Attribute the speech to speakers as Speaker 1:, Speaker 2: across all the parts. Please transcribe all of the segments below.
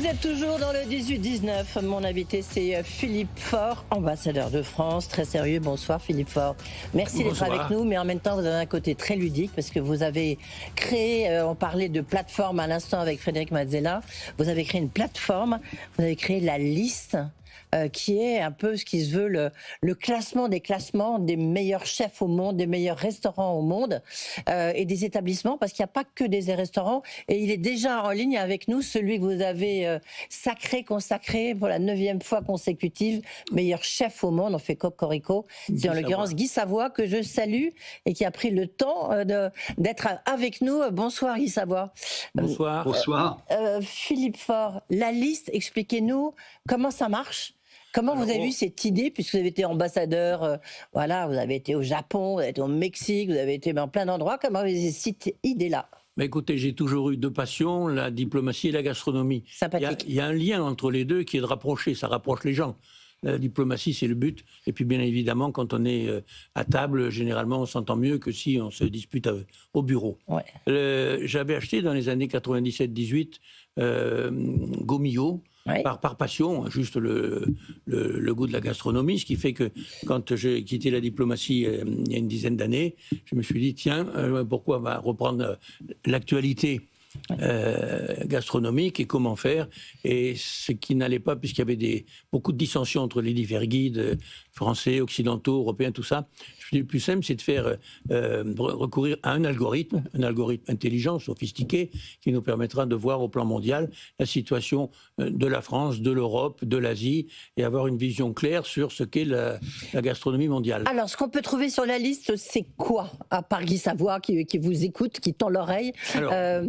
Speaker 1: Vous êtes toujours dans le 18-19. Mon invité, c'est Philippe Faure, ambassadeur de France. Très sérieux. Bonsoir, Philippe Faure. Merci d'être avec nous, mais en même temps, vous avez un côté très ludique parce que vous avez créé, on parlait de plateforme à l'instant avec Frédéric Mazzella. Vous avez créé une plateforme, vous avez créé la liste. Qui est un peu ce qui se veut le classement des meilleurs chefs au monde, des meilleurs restaurants au monde et des établissements, parce qu'il n'y a pas que des restaurants. Et il est déjà en ligne avec nous, celui que vous avez consacré pour la 9e fois consécutive, meilleur chef au monde. On fait cocorico. C'est en l'occurrence Guy Savoy, que je salue et qui a pris le temps d'être avec nous. Bonsoir Guy Savoy.
Speaker 2: Bonsoir. Bonsoir.
Speaker 1: Philippe Faure, la liste, expliquez-nous comment ça marche. Comment vous avez eu cette idée, puisque vous avez été ambassadeur, voilà, vous avez été au Japon, vous avez été au Mexique, vous avez été dans plein d'endroits. Comment vous avez eu cette idée-là?
Speaker 2: Écoutez, j'ai toujours eu deux passions, la diplomatie et la gastronomie.
Speaker 1: Sympathique.
Speaker 2: Il y a un lien entre les deux qui est de rapprocher, ça rapproche les gens. La diplomatie, c'est le but. Et puis, bien évidemment, quand on est à table, généralement, on s'entend mieux que si on se dispute au bureau.
Speaker 1: Ouais.
Speaker 2: J'avais acheté dans les années 97-18 Gomillot. Ouais. Par passion, juste le goût de la gastronomie, ce qui fait que quand j'ai quitté la diplomatie il y a une dizaine d'années, je me suis dit, tiens, pourquoi on va reprendre l'actualité gastronomique et comment faire, et ce qui n'allait pas, puisqu'il y avait beaucoup de dissensions entre les divers guides français, occidentaux, européens, tout ça. Je me suis dit, le plus simple, c'est de faire recourir à un algorithme intelligent, sophistiqué, qui nous permettra de voir au plan mondial la situation de la France, de l'Europe, de l'Asie, et avoir une vision claire sur ce qu'est la gastronomie mondiale.
Speaker 1: Alors, ce qu'on peut trouver sur la liste, c'est quoi, à part Guy Savoy qui vous écoute, qui tend l'oreille?
Speaker 2: Alors,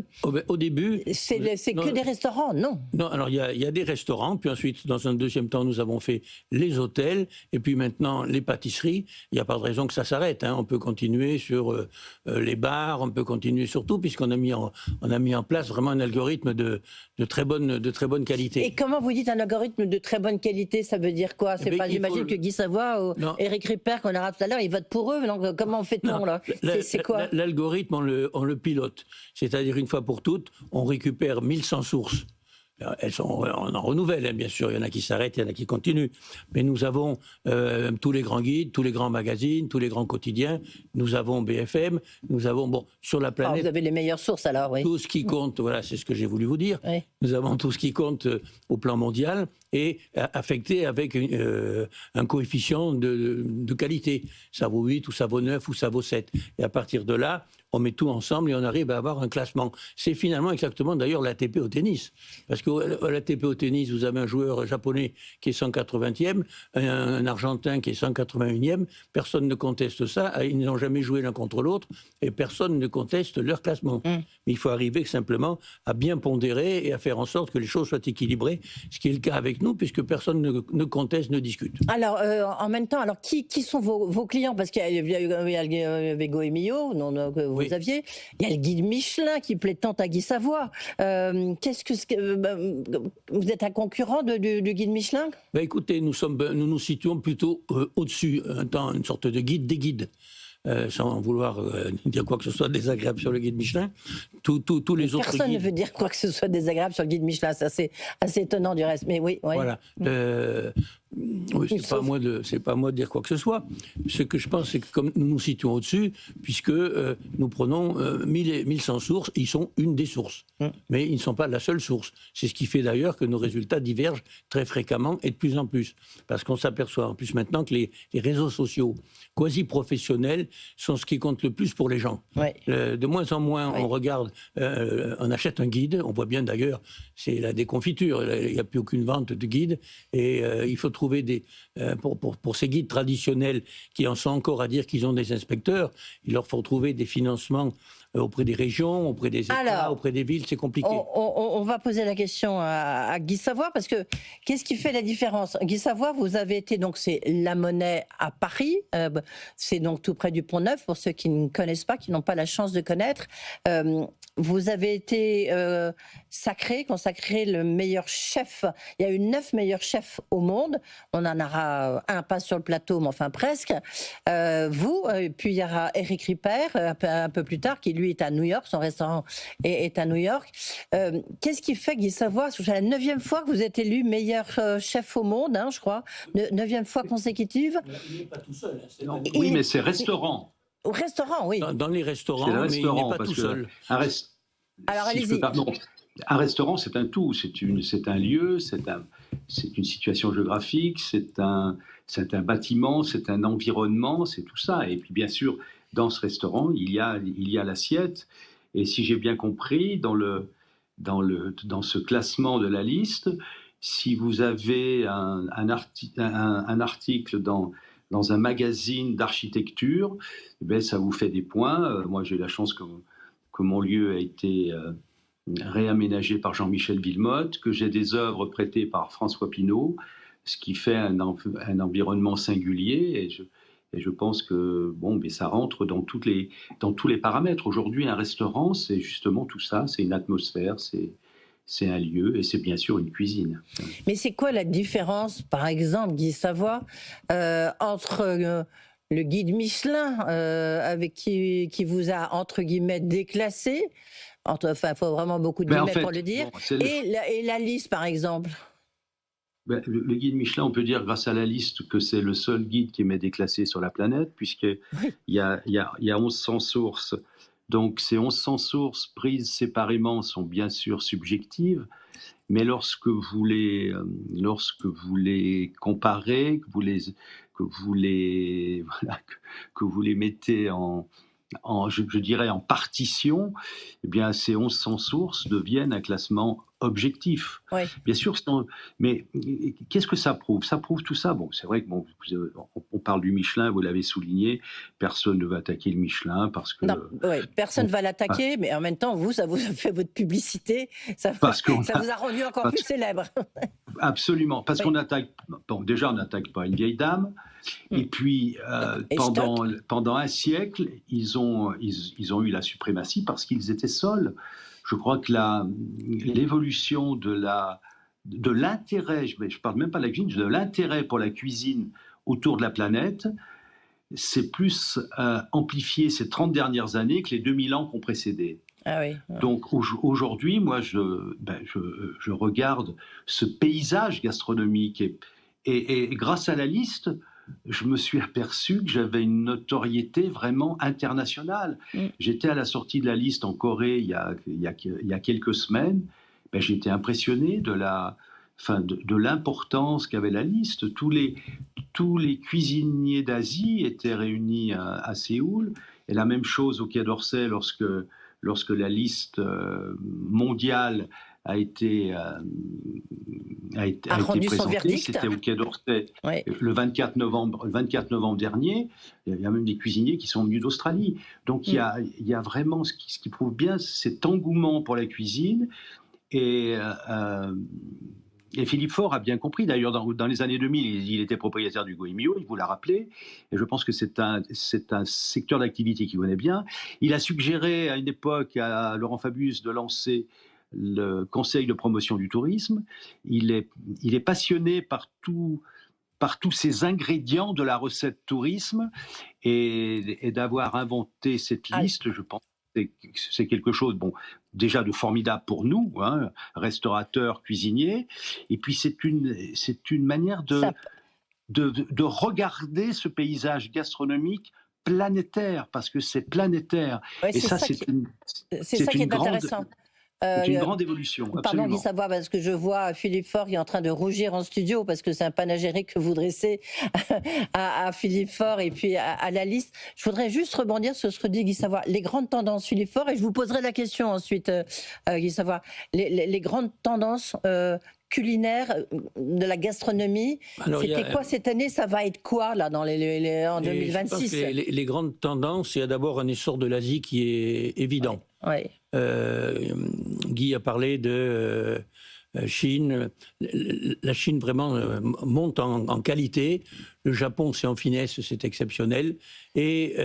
Speaker 2: au début...
Speaker 1: C'est que des restaurants, non?
Speaker 2: Non, alors il y a des restaurants, puis ensuite, dans un deuxième temps, nous avons fait les hôtels, et puis maintenant les pâtisseries. Il n'y a pas de raison que ça s'arrête. Hein. On peut continuer sur les bars, on peut continuer sur tout, puisqu'on a mis en place vraiment un algorithme de très bonne qualité.
Speaker 1: Et comment vous dites un algorithme de très bonne qualité? Ça veut dire quoi? J'imagine que Guy Savoy ou Éric Ripert, qu'on aura tout à l'heure, ils votent pour eux. Donc, comment fait-on là? C'est quoi?
Speaker 2: L'algorithme, on le pilote. C'est-à-dire, une fois pour toutes, on récupère 1100 sources. On en renouvelle, hein, bien sûr. Il y en a qui s'arrêtent, il y en a qui continuent. Mais nous avons tous les grands guides, tous les grands magazines, tous les grands quotidiens. Nous avons BFM. Nous avons, sur la planète...
Speaker 1: vous avez les meilleures sources, alors, oui.
Speaker 2: Tout ce qui compte, voilà, c'est ce que j'ai voulu vous dire. Oui. Nous avons tout ce qui compte au plan mondial et affecté avec un coefficient de qualité. Ça vaut 8, ou ça vaut 9, ou ça vaut 7. Et à partir de là, on met tout ensemble et on arrive à avoir un classement. C'est finalement exactement d'ailleurs l'ATP au tennis. Parce que l'ATP au tennis, vous avez un joueur japonais qui est 180e, un argentin qui est 181e, personne ne conteste ça, ils n'ont jamais joué l'un contre l'autre et personne ne conteste leur classement. Mais il faut arriver simplement à bien pondérer et à faire en sorte que les choses soient équilibrées, ce qui est le cas avec nous, puisque personne ne conteste, ne discute.
Speaker 1: Alors, en même temps, qui sont vos clients? Parce qu'il y avait Goemio, vous aviez. Il y a le guide Michelin qui plaît tant à Guy Savoy. Vous êtes un concurrent du guide Michelin?
Speaker 2: Écoutez, nous nous situons plutôt au-dessus, une sorte de guide des guides. Sans vouloir dire quoi que ce soit désagréable sur le guide Michelin. Tous les autres
Speaker 1: Personne ne veut dire quoi que ce soit désagréable sur le guide Michelin, c'est assez étonnant du reste, mais oui.
Speaker 2: Voilà. Oui, c'est pas à moi de dire quoi que ce soit. Ce que je pense, c'est que comme nous nous situons au-dessus, puisque nous prenons 1100 sources, ils sont une des sources. Mais ils ne sont pas la seule source. C'est ce qui fait d'ailleurs que nos résultats divergent très fréquemment et de plus en plus. Parce qu'on s'aperçoit en plus maintenant que les réseaux sociaux quasi-professionnels sont ce qui compte le plus pour les gens. Ouais. De moins en moins, on regarde, on achète un guide, on voit bien d'ailleurs, c'est la déconfiture, il n'y a plus aucune vente de guides, et il faut trouver pour ces guides traditionnels qui en sont encore à dire qu'ils ont des inspecteurs, il leur faut trouver des financements auprès des régions, auprès des États, auprès des villes, c'est compliqué.
Speaker 1: On va poser la question à Guy Savoy, parce que qu'est-ce qui fait la différence? Guy Savoy, vous avez été, donc c'est La Monnaie à Paris, c'est donc tout près du Pont-Neuf, pour ceux qui ne connaissent pas, qui n'ont pas la chance de connaître. vous avez été consacré le meilleur chef. Il y a eu 9 meilleurs chefs au monde. On en aura un pas sur le plateau, mais enfin presque. Puis il y aura Eric Ripert un peu plus tard, qui lui est à New York. Son restaurant est à New York. Qu'est-ce qui fait, Guy Savoy, c'est la 9e fois que vous êtes élu meilleur chef au monde, hein, je crois, 9e fois consécutive.
Speaker 2: Il n'est pas tout seul.
Speaker 3: Oui, mais c'est restaurant.
Speaker 1: Au restaurant, oui.
Speaker 2: Dans les restaurants, mais il n'est pas tout seul.
Speaker 1: Alors allez-y.
Speaker 3: Un restaurant, c'est un tout. C'est un lieu, c'est une situation géographique, c'est un bâtiment, c'est un environnement, c'est tout ça. Et puis bien sûr, dans ce restaurant, il y a l'assiette. Et si j'ai bien compris, dans ce classement de la liste, si vous avez un article dans un magazine d'architecture, ça vous fait des points. Moi, j'ai eu la chance que mon lieu a été réaménagé par Jean-Michel Villemotte, que j'ai des œuvres prêtées par François Pinault, ce qui fait un environnement singulier. Et je pense que ça rentre dans tous les paramètres. Aujourd'hui, un restaurant, c'est justement tout ça. C'est une atmosphère, c'est un lieu et c'est bien sûr une cuisine.
Speaker 1: Mais c'est quoi la différence, par exemple, Guy Savoy, entre le guide Michelin, avec qui vous a, entre guillemets, déclassé, il faut vraiment beaucoup de guillemets pour le dire, et la liste, par exemple?
Speaker 3: Le guide Michelin, on peut dire grâce à la liste que c'est le seul guide qui m'est déclassé sur la planète, puisqu'il y a 1100 sources. Donc ces 1100 sources prises séparément sont bien sûr subjectives, mais lorsque vous les comparez, que vous les mettez je dirais en partition, eh bien ces 1100 sources deviennent un classement objectif.
Speaker 1: Oui.
Speaker 3: Bien sûr, mais qu'est-ce que ça prouve? Ça prouve tout ça. Bon, c'est vrai que on parle du Michelin, vous l'avez souligné, personne ne va attaquer le Michelin parce que...
Speaker 1: Non, personne ne va l'attaquer, mais en même temps, ça vous a fait votre publicité, ça vous a rendu encore plus célèbre.
Speaker 3: Absolument, parce qu'on attaque... Bon, déjà, on n'attaque pas une vieille dame, et puis pendant un siècle, ils ont eu la suprématie parce qu'ils étaient seuls. Je crois que l'évolution de l'intérêt, je ne parle même pas de la cuisine, de l'intérêt pour la cuisine autour de la planète, c'est plus amplifié ces 30 dernières années que les 2000 ans qui ont précédé.
Speaker 1: Ah oui.
Speaker 3: Donc aujourd'hui, moi, je regarde ce paysage gastronomique et grâce à la liste, je me suis aperçu que j'avais une notoriété vraiment internationale. J'étais à la sortie de la liste en Corée il y a quelques semaines. J'ai été impressionné de l'importance qu'avait la liste. Tous les cuisiniers d'Asie étaient réunis à Séoul. Et la même chose au Quai d'Orsay lorsque la liste mondiale a été présentée. C'était au Quai d'Orsay le 24 novembre dernier. Il y a même des cuisiniers qui sont venus d'Australie. Donc il y a vraiment ce qui prouve bien cet engouement pour la cuisine. Et Philippe Faure a bien compris. D'ailleurs, dans les années 2000, il était propriétaire du Goemio, il vous l'a rappelé. Et je pense que c'est un secteur d'activité qu'il connaît bien. Il a suggéré à une époque à Laurent Fabius de lancer le Conseil de promotion du tourisme. Il est passionné par tous ces ingrédients de la recette tourisme et d'avoir inventé cette liste, je pense que c'est quelque chose, déjà de formidable pour nous, hein, restaurateurs, cuisiniers, et puis c'est une manière de regarder ce paysage gastronomique planétaire, parce que c'est planétaire.
Speaker 1: Et ça, c'est ça qui est intéressant.
Speaker 3: C'est une grande évolution, absolument.
Speaker 1: Pardon, Guy Savoy, parce que je vois Philippe Faure qui est en train de rougir en studio, parce que c'est un panégyrique que vous dressez à Philippe Faure et puis à la liste. Je voudrais juste rebondir sur ce que dit Guy Savoy. Les grandes tendances, Philippe Faure, et je vous poserai la question ensuite, Guy Savoy. Les grandes tendances culinaires de la gastronomie, c'était quoi cette année? Ça va être quoi, là, en 2026?
Speaker 2: Je pense que les grandes tendances, il y a d'abord un essor de l'Asie qui est évident.
Speaker 1: Ouais.
Speaker 2: Guy a parlé de Chine. La Chine vraiment monte en qualité. Le Japon, c'est en finesse, c'est exceptionnel. Et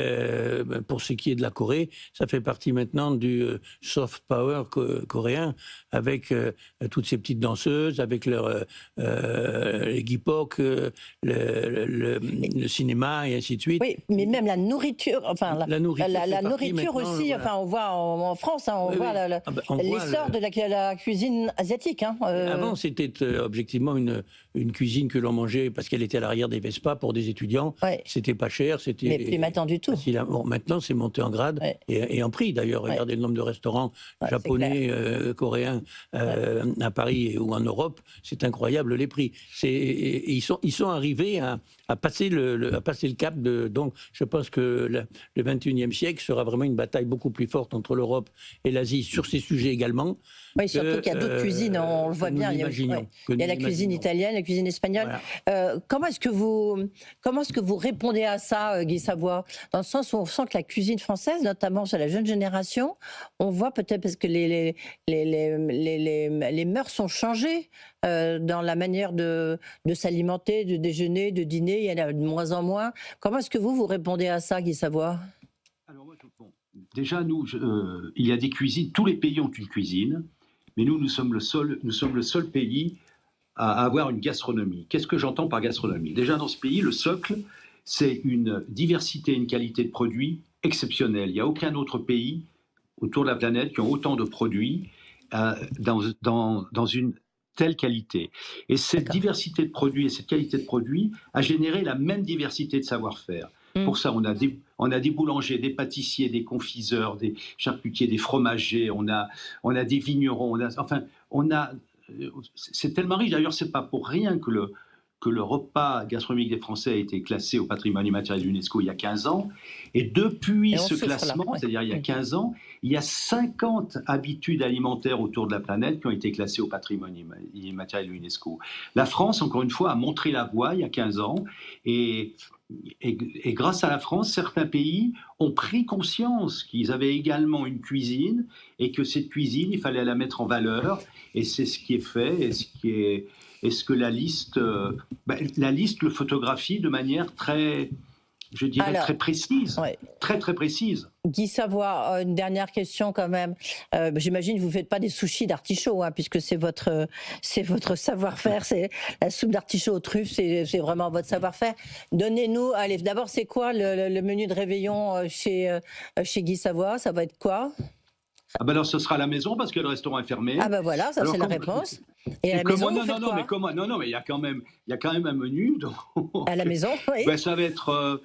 Speaker 2: pour ce qui est de la Corée, ça fait partie maintenant du soft power coréen, avec toutes ces petites danseuses, avec les gipok, le cinéma et ainsi de suite.
Speaker 1: Oui, mais même la nourriture, enfin la nourriture aussi. Voilà. Enfin, on voit en France, on voit l'essor de la cuisine asiatique. Hein,
Speaker 2: Avant, c'était objectivement une cuisine que l'on mangeait parce qu'elle était à l'arrière des Vespa pour des étudiants. Ouais. C'était pas cher, c'était.
Speaker 1: Mais plus maintenant du tout.
Speaker 2: Bon, maintenant, c'est monté en grade et en prix d'ailleurs. Regardez le nombre de restaurants japonais, coréens à Paris ou en Europe, c'est incroyable les prix. Ils sont arrivés à passer le cap de. Donc, je pense que le 21e siècle sera vraiment une bataille beaucoup plus forte entre l'Europe et l'Asie sur ces sujets également.
Speaker 1: Oui, surtout qu'il y a d'autres cuisines, on le voit bien. Il y a la cuisine italienne, la cuisine espagnole. Voilà. Comment est-ce que vous répondez à ça, Guy Savoy? Dans le sens où on sent que la cuisine française, notamment chez la jeune génération, on voit peut-être parce que les mœurs sont changées dans la manière de s'alimenter, de déjeuner, de dîner. Il y en a de moins en moins. Comment est-ce que vous répondez à ça, Guy Savoy?
Speaker 3: Alors moi, déjà, nous, il y a des cuisines. Tous les pays ont une cuisine. Mais nous sommes le seul pays à avoir une gastronomie. Qu'est-ce que j'entends par gastronomie? Déjà, dans ce pays, le socle, c'est une diversité et une qualité de produits exceptionnelle. Il n'y a aucun autre pays autour de la planète qui ont autant de produits dans une telle qualité. Et cette diversité de produits et cette qualité de produits a généré la même diversité de savoir-faire. Pour ça, on a des boulangers, des pâtissiers, des confiseurs, des charcutiers, des fromagers, on a des vignerons, c'est tellement riche. D'ailleurs, c'est pas pour rien que le repas gastronomique des Français a été classé au patrimoine immatériel de l'UNESCO il y a 15 ans. Et depuis ce classement, c'est-à-dire il y a 15 ans, il y a 50 habitudes alimentaires autour de la planète qui ont été classées au patrimoine immatériel de l'UNESCO. La France, encore une fois, a montré la voie il y a 15 ans et grâce à la France, certains pays ont pris conscience qu'ils avaient également une cuisine et que cette cuisine, il fallait la mettre en valeur. Et c'est ce qui est fait et ce que la liste le photographie de manière très, je dirais, très précise. Ouais. Très, très précise.
Speaker 1: Guy Savoy, une dernière question quand même. J'imagine que vous ne faites pas des sushis d'artichaut, hein, puisque c'est votre savoir-faire. C'est la soupe d'artichaut aux truffes, c'est vraiment votre savoir-faire. Donnez-nous, allez, d'abord, c'est quoi le menu de réveillon chez Guy Savoy? Ça va être quoi?
Speaker 3: Ah ben alors ce sera à la maison parce que le restaurant est fermé.
Speaker 1: Ah ben voilà, ça c'est la réponse. Et à la maison, vous faites quoi?
Speaker 3: Non, mais il y a quand même un menu. Donc,
Speaker 1: à la maison, oui.
Speaker 3: Ben, ça va être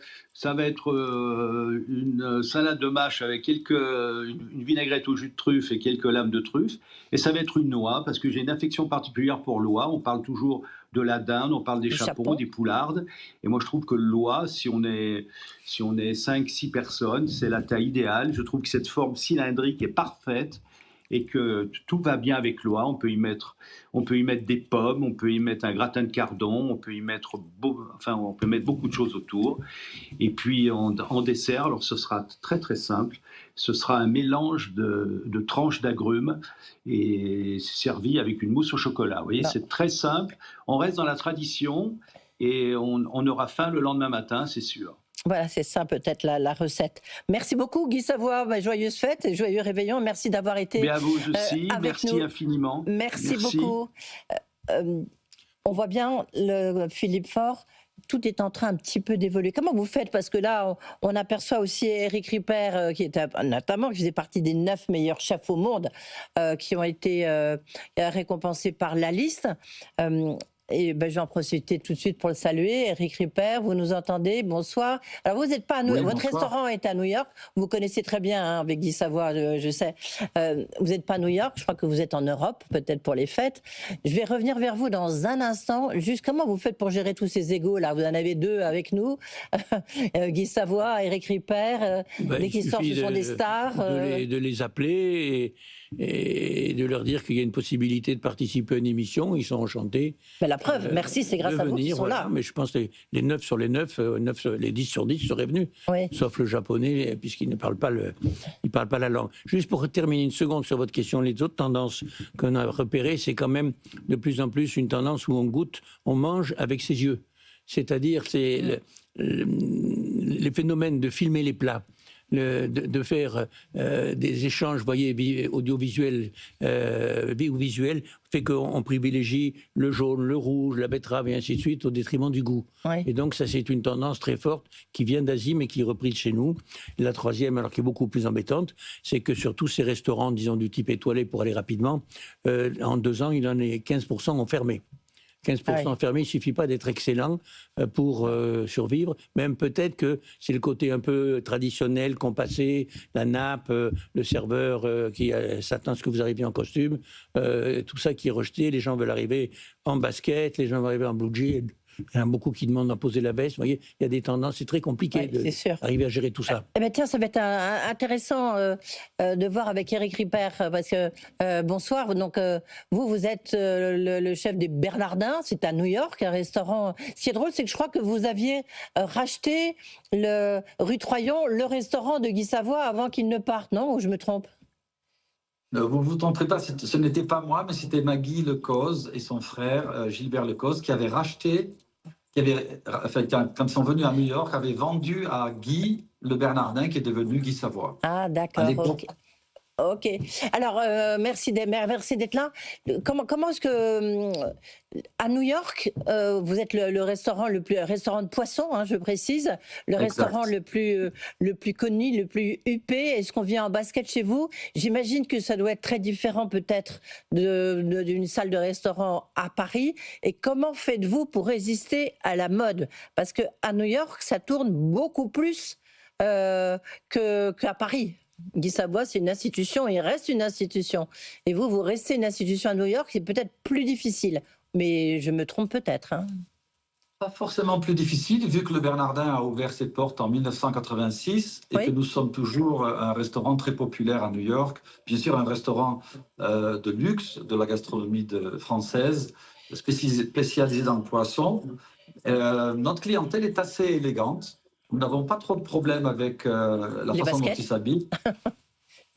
Speaker 3: une salade de mâche avec une vinaigrette au jus de truffe et quelques lames de truffe. Et ça va être une noix parce que j'ai une affection particulière pour l'oie. On parle toujours de la dinde, on parle des chapons, des poulardes. Et moi, je trouve que l'oie, si on est 5-6 personnes, c'est la taille idéale. Je trouve que cette forme cylindrique est parfaite et que tout va bien avec l'oie. On peut y mettre des pommes, on peut y mettre un gratin de cardon, on peut y mettre beaucoup de choses autour. Et puis en dessert, alors ce sera très très simple. Ce sera un mélange de tranches d'agrumes et servi avec une mousse au chocolat. Vous voyez, c'est très simple. On reste dans la tradition et on aura faim le lendemain matin, c'est sûr.
Speaker 1: Voilà, c'est ça peut-être la recette. Merci beaucoup Guy Savoy, joyeuses fêtes et joyeux réveillon. Merci d'avoir été
Speaker 3: à vous aussi, merci nous. Infiniment.
Speaker 1: Merci beaucoup. On voit bien, Philippe Faure, tout est en train un petit peu d'évoluer. Comment vous faites? Parce que là, on aperçoit aussi Éric Ripert, qui faisait partie des 9 meilleurs chefs au monde, qui ont été récompensés par la liste. Et je vais en profiter tout de suite pour le saluer. Éric Ripert, vous nous entendez? Bonsoir. Alors, vous n'êtes pas à New York. Votre restaurant est à New York. Vous connaissez très bien, hein, avec Guy Savoy, je sais. Vous n'êtes pas à New York. Je crois que vous êtes en Europe, peut-être pour les fêtes. Je vais revenir vers vous dans un instant. Juste comment vous faites pour gérer tous ces égos là? Vous en avez 2 avec nous. Guy Savoy, Éric Ripert. Dès qu'ils sortent, ce sont des stars.
Speaker 2: De les appeler et de leur dire qu'il y a une possibilité de participer à une émission. Ils sont enchantés.
Speaker 1: Mais la preuve, merci, c'est grâce à vous qu'ils sont là.
Speaker 2: Mais je pense que les 9 sur les 9, les 10 sur 10 seraient venus. Oui. Sauf le japonais, puisqu'il ne parle pas la langue. Juste pour terminer une seconde sur votre question, les autres tendances qu'on a repérées, c'est quand même de plus en plus une tendance où on goûte, on mange avec ses yeux. C'est-à-dire, les phénomènes de filmer les plats, de faire des échanges, voyez, audiovisuels ou visuels, fait qu'on privilégie le jaune, le rouge, la betterave et ainsi de suite au détriment du goût. Ouais. Et donc ça, c'est une tendance très forte qui vient d'Asie mais qui est reprise chez nous. Et la troisième, alors qui est beaucoup plus embêtante, c'est que sur tous ces restaurants, disons du type étoilé pour aller rapidement, en 2 ans, il en est 15% ont fermé. 15% fermé, il ne suffit pas d'être excellent pour survivre. Même peut-être que c'est le côté un peu traditionnel, compassé, la nappe, le serveur qui s'attend à ce que vous arriviez en costume, tout ça qui est rejeté. Les gens veulent arriver en basket, les gens veulent arriver en blue jean. Il y en a beaucoup qui demandent à poser la veste. Vous voyez, il y a des tendances, c'est très compliqué d'arriver à gérer tout ça.
Speaker 1: Eh bien, tiens, ça va être intéressant de voir avec Éric Ripert, parce que, bonsoir, donc vous êtes le chef des Bernardins, c'est à New York, un restaurant. Ce qui est drôle, c'est que je crois que vous aviez racheté rue Troyon, le restaurant de Guy Savoy avant qu'il ne parte, non? Ou je me trompe?
Speaker 4: Vous ne vous trompez pas, ce n'était pas moi, mais c'était Maggie Lecoz et son frère Gilbert Lecoz qui avaient racheté, quand ils sont venus à New York, avaient vendu à Guy le Bernardin qui est devenu Guy Savoy.
Speaker 1: Ah d'accord, ok. Alors, merci d'être là. Comment est-ce que, à New York, vous êtes le restaurant restaurant de poisson, hein, je précise, le restaurant le plus connu, le plus huppé. Est-ce qu'on vient en basket chez vous? J'imagine que ça doit être très différent peut-être d'une salle de restaurant à Paris. Et comment faites-vous pour résister à la mode? Parce qu'à New York, ça tourne beaucoup plus qu'à Paris. Guy Savoy, c'est une institution et il reste une institution. Et vous restez une institution à New York, c'est peut-être plus difficile. Mais je me trompe peut-être. Hein.
Speaker 4: Pas forcément plus difficile, vu que le Bernardin a ouvert ses portes en 1986 et que nous sommes toujours un restaurant très populaire à New York. Bien sûr, un restaurant de luxe, de la gastronomie française, spécialisé dans le poisson. Notre clientèle est assez élégante. Nous n'avons pas trop de problèmes avec la façon dont ils s'habillent.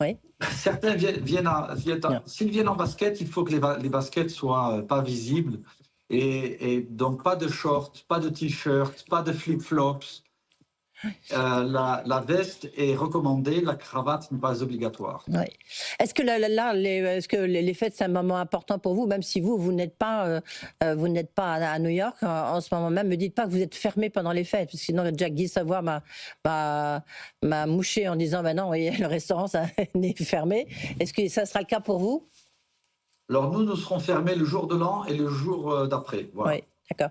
Speaker 1: Oui.
Speaker 4: Certains s'ils viennent en basket, il faut que les baskets soient pas visibles. Et donc, pas de shorts, pas de t-shirts, pas de flip-flops. La veste est recommandée, la cravate n'est pas obligatoire.
Speaker 1: Oui. Est-ce que est-ce que les fêtes, c'est un moment important pour vous, même si vous n'êtes pas, à New York en ce moment même? Ne me dites pas que vous êtes fermé pendant les fêtes, parce que sinon, Jack Guy Savoy m'a mouché en disant, non, le restaurant ça est fermé. Est-ce que ça sera le cas pour vous?
Speaker 4: Alors, nous serons fermés le jour de l'an et le jour d'après. Voilà.
Speaker 1: Oui. D'accord.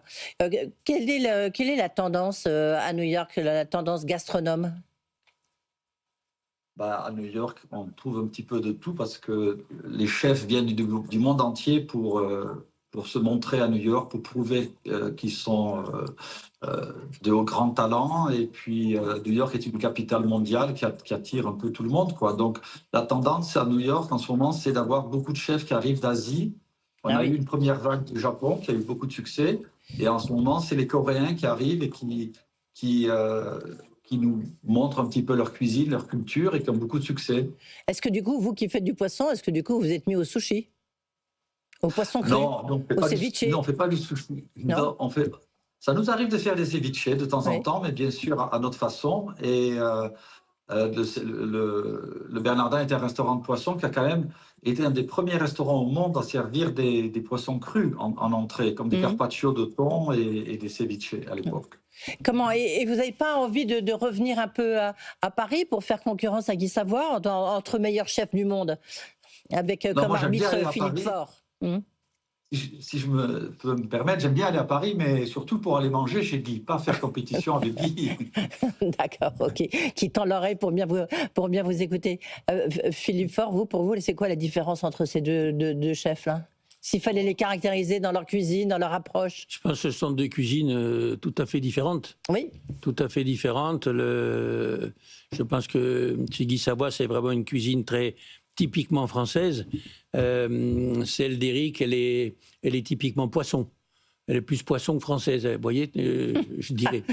Speaker 1: Quelle est la tendance à New York, la tendance gastronome?
Speaker 4: À New York, on trouve un petit peu de tout parce que les chefs viennent du monde entier pour se montrer à New York, pour prouver qu'ils sont de grands talents. Et puis, New York est une capitale mondiale qui attire un peu tout le monde, quoi. Donc, la tendance à New York en ce moment, c'est d'avoir beaucoup de chefs qui arrivent d'Asie. On a eu une première vague du Japon qui a eu beaucoup de succès. Et en ce moment, c'est les Coréens qui arrivent et qui nous montrent un petit peu leur cuisine, leur culture et qui ont beaucoup de succès.
Speaker 1: Est-ce que du coup, vous qui faites du poisson, est-ce que du coup, vous êtes mis au sushi? Au poisson cru?
Speaker 4: Non, on ne fait pas du sushi. Non, ça nous arrive de faire des ceviches de temps en temps, mais bien sûr à notre façon. Et le Bernardin est un restaurant de poisson qui a quand même été un des premiers restaurants au monde à servir des poissons crus en entrée, comme des carpaccio de thon et des ceviches à l'époque.
Speaker 1: Comment? Et vous n'avez pas envie de revenir un peu à Paris pour faire concurrence à Guy Savoy entre meilleurs chefs du monde, avec comme arbitre Philippe Faure?
Speaker 4: Si je peux me permettre, j'aime bien aller à Paris, mais surtout pour aller manger chez Guy, pas faire compétition avec Guy.
Speaker 1: D'accord, ok. Qui tend l'oreille pour bien vous écouter. Philippe Faure, pour vous, c'est quoi la différence entre ces deux chefs-là? S'il fallait les caractériser dans leur cuisine, dans leur approche?
Speaker 2: Je pense que ce sont deux cuisines tout à fait différentes.
Speaker 1: Oui.
Speaker 2: Tout à fait différentes. Je pense que chez Guy Savoy, c'est vraiment une cuisine très typiquement française. Celle d'Éric, elle est typiquement poisson. Elle est plus poisson que française. Vous voyez, je dirais.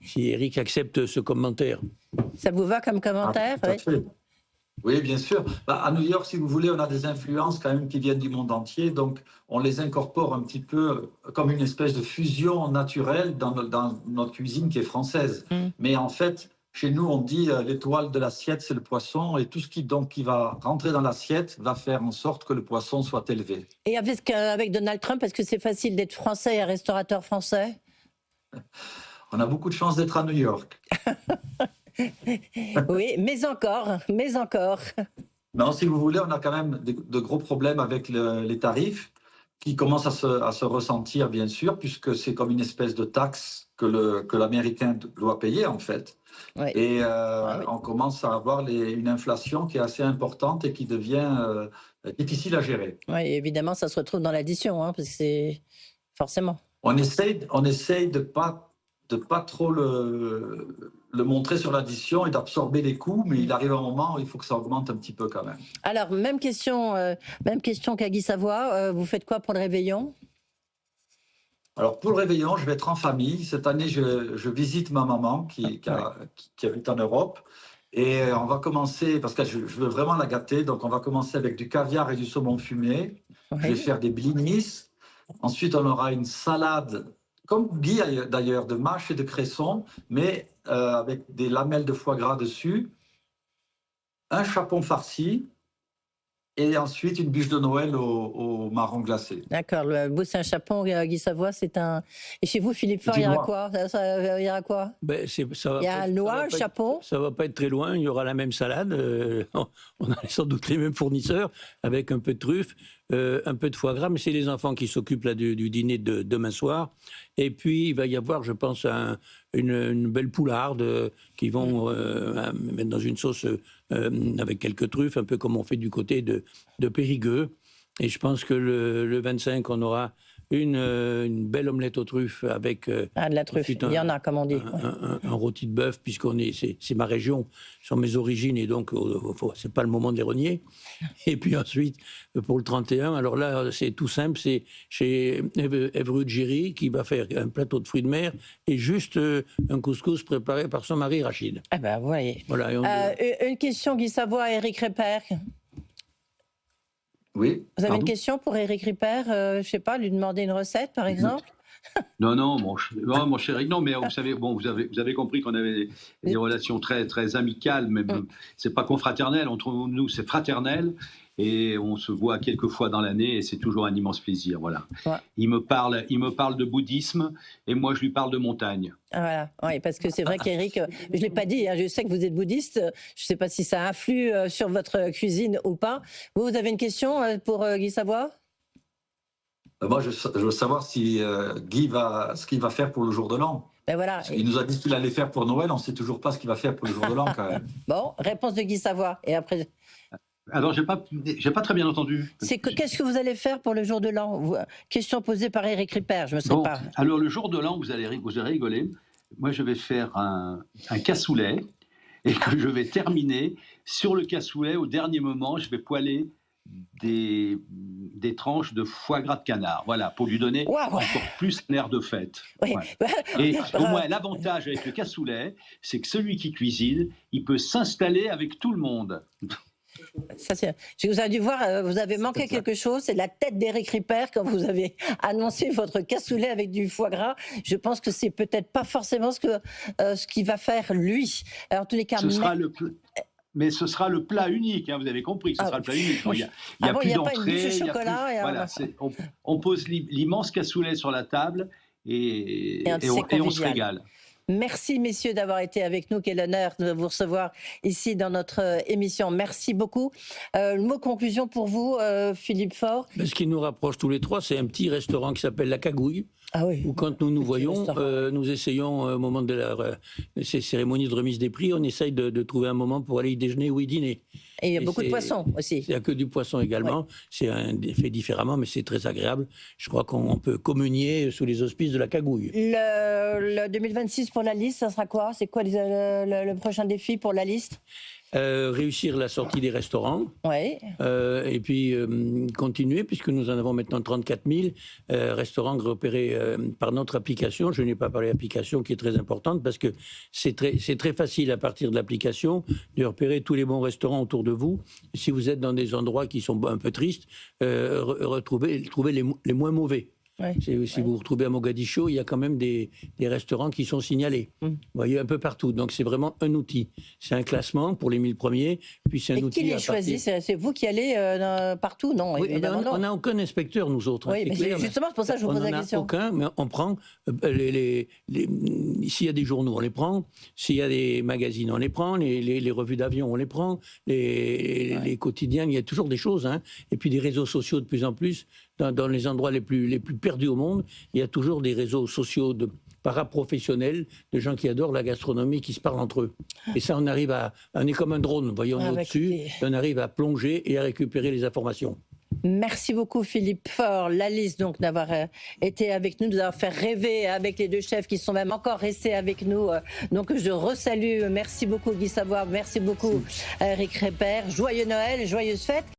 Speaker 2: Si Éric accepte ce commentaire.
Speaker 1: Ça vous va comme commentaire?
Speaker 4: Oui, bien sûr. À New York, si vous voulez, on a des influences quand même qui viennent du monde entier. Donc, on les incorpore un petit peu comme une espèce de fusion naturelle dans notre cuisine qui est française. Mais en fait, chez nous, on dit l'étoile de l'assiette, c'est le poisson. Et tout ce qui va rentrer dans l'assiette va faire en sorte que le poisson soit élevé.
Speaker 1: Et avec Donald Trump, est-ce que c'est facile d'être français et un restaurateur français?
Speaker 4: On a beaucoup de chance d'être à New York.
Speaker 1: Oui, mais encore.
Speaker 4: Non, si vous voulez, on a quand même de gros problèmes avec les tarifs qui commencent à se ressentir, bien sûr, puisque c'est comme une espèce de taxe que l'Américain doit payer, en fait.
Speaker 1: Oui.
Speaker 4: Et on commence à avoir une inflation qui est assez importante et qui devient difficile à gérer.
Speaker 1: Oui, évidemment, ça se retrouve dans l'addition, parce que c'est forcément.
Speaker 4: On essaye de pas trop le montrer sur l'addition et d'absorber les coûts, mais il arrive un moment où il faut que ça augmente un petit peu quand même.
Speaker 1: Alors, même question qu'à Guy Savoie. Vous faites quoi pour le réveillon?
Speaker 4: Alors, pour le réveillon, je vais être en famille. Cette année, je visite ma maman qui habite en Europe. Et on va commencer, parce que je veux vraiment la gâter, donc on va commencer avec du caviar et du saumon fumé. Je vais faire des blinis. Ensuite, on aura une salade, comme Guy d'ailleurs, de mâche et de cresson, mais avec des lamelles de foie gras dessus, un chapon farci, et ensuite une bûche de Noël au marron glacé.
Speaker 1: D'accord, le Beauce Saint-Chapon, Guy Savoie, c'est un... Et chez vous, Philippe Faure, il y aura quoi? Il y aura quoi?
Speaker 2: Ben,
Speaker 1: il y a un noix, un chapon.
Speaker 2: Ça ne va pas être très loin, il y aura la même salade. On a sans doute les mêmes fournisseurs, avec un peu de truffe, un peu de foie gras, mais c'est les enfants qui s'occupent là du dîner de demain soir. Et puis, il va y avoir, je pense, une belle poularde qu'ils vont mettre dans une sauce avec quelques truffes, un peu comme on fait du côté de Périgueux. Et je pense que le 25, on aura une belle omelette aux truffes avec...
Speaker 1: de la truffe, il y en a, comme on dit.
Speaker 2: Un rôti de bœuf, c'est ma région, ce sont mes origines, et donc c'est pas le moment de les renier. Et puis ensuite, pour le 31, alors là, c'est tout simple, c'est chez Ève Ruggieri qui va faire un plateau de fruits de mer et juste un couscous préparé par son mari Rachid.
Speaker 1: Ah ben, vous voyez.
Speaker 2: Voilà,
Speaker 1: une question, Guy Savoie à Éric Ripert.
Speaker 4: Oui.
Speaker 1: Vous avez une question pour Éric Ripert? Je ne sais pas, lui demander une recette, par exemple?
Speaker 3: Non, mon cher Éric, non, mais vous savez, vous avez compris qu'on avait des relations très, très amicales, mais c'est pas confraternel, entre nous, c'est fraternel, et on se voit quelques fois dans l'année, et c'est toujours un immense plaisir, voilà. Ouais. Il me parle de bouddhisme, et moi, je lui parle de montagne.
Speaker 1: Voilà, oui, parce que c'est vrai qu'Éric, je ne l'ai pas dit, je sais que vous êtes bouddhiste, je ne sais pas si ça influe sur votre cuisine ou pas. Vous avez une question pour Guy Savoie?
Speaker 4: Moi, je veux savoir si Guy ce qu'il va faire pour le jour de l'an.
Speaker 1: Ben voilà.
Speaker 4: Il nous a dit ce qu'il allait faire pour Noël, on ne sait toujours pas ce qu'il va faire pour le jour de l'an quand même.
Speaker 1: Bon, réponse de Guy Savoie. Et après...
Speaker 3: Alors, j'ai pas très bien entendu.
Speaker 1: Qu'est-ce que vous allez faire pour le jour de l'an? Question posée par Éric Ripert, je ne me souviens pas.
Speaker 3: Alors, le jour de l'an, vous allez rigoler. Moi, je vais faire un cassoulet et que je vais terminer sur le cassoulet. Au dernier moment, je vais poêler des tranches de foie gras de canard, voilà, pour lui donner encore plus un air de fête. Oui. Ouais. Et au moins, l'avantage avec le cassoulet, c'est que celui qui cuisine, il peut s'installer avec tout le monde.
Speaker 1: Ça, vous avez dû voir, vous avez manqué quelque chose, c'est la tête d'Éric Ripert quand vous avez annoncé votre cassoulet avec du foie gras. Je pense que c'est peut-être pas forcément ce qu'il va faire lui. Alors, en tous les cas,
Speaker 3: mais ce sera le plat unique, hein, vous avez compris, ce sera le plat unique. Il n'y a plus d'entrée, voilà, on pose l'immense cassoulet sur la table et on se régale.
Speaker 1: Merci, messieurs, d'avoir été avec nous. Quel honneur de vous recevoir ici dans notre émission. Merci beaucoup. Le mot conclusion pour vous, Philippe Faure?
Speaker 2: Ce qui nous rapproche tous les trois, c'est un petit restaurant qui s'appelle La Cagouille.
Speaker 1: Ah oui.
Speaker 2: Où quand nous voyons, nous essayons, au moment de ces cérémonies de remise des prix, on essaye de trouver un moment pour aller y déjeuner ou y dîner.
Speaker 1: Et il y a beaucoup de poissons aussi.
Speaker 2: Il n'y a que du poisson également. Ouais. C'est fait différemment, mais c'est très agréable. Je crois qu'on peut communier sous les auspices de La Cagouille.
Speaker 1: Le 2026 pour la liste, ça sera quoi? C'est quoi le prochain défi pour la liste?
Speaker 2: réussir la sortie des restaurants.
Speaker 1: Ouais.
Speaker 2: Et puis continuer, puisque nous en avons maintenant 34 000 restaurants repérés par notre application. Je n'ai pas parlé d'application qui est très importante parce que c'est très facile à partir de l'application de repérer tous les bons restaurants autour de vous. Si vous êtes dans des endroits qui sont un peu tristes, trouver les moins mauvais.
Speaker 1: Ouais.
Speaker 2: Si vous vous retrouvez à Mogadiscio, il y a quand même des restaurants qui sont signalés. Vous voyez, un peu partout. Donc c'est vraiment un outil. C'est un classement pour les 1000 premiers, puis c'est un outil.
Speaker 1: Et qui les choisit? C'est vous qui allez partout? Non,
Speaker 2: oui,
Speaker 1: évidemment non.
Speaker 2: On n'a aucun inspecteur, nous autres.
Speaker 1: Oui, mais justement, c'est pour ça que je vous pose la question.
Speaker 2: On n'en a aucun, mais on prend s'il y a des journaux, on les prend. S'il y a des magazines, on les prend. Les revues d'avion, on les prend. Les quotidiens, il y a toujours des choses. Hein. Et puis des réseaux sociaux de plus en plus. Dans les endroits les plus perdus au monde, il y a toujours des réseaux sociaux de paraprofessionnels, de gens qui adorent la gastronomie, qui se parlent entre eux. Et ça, on est comme un drone, voyons, on est au-dessus, et on arrive à plonger et à récupérer les informations.
Speaker 1: Merci beaucoup Philippe Faure, Lalice, donc d'avoir été avec nous, de nous avoir fait rêver avec les deux chefs qui sont même encore restés avec nous. Donc je resalue, merci beaucoup Guy Savoie, merci beaucoup Eric Répert. Joyeux Noël, joyeuses fêtes.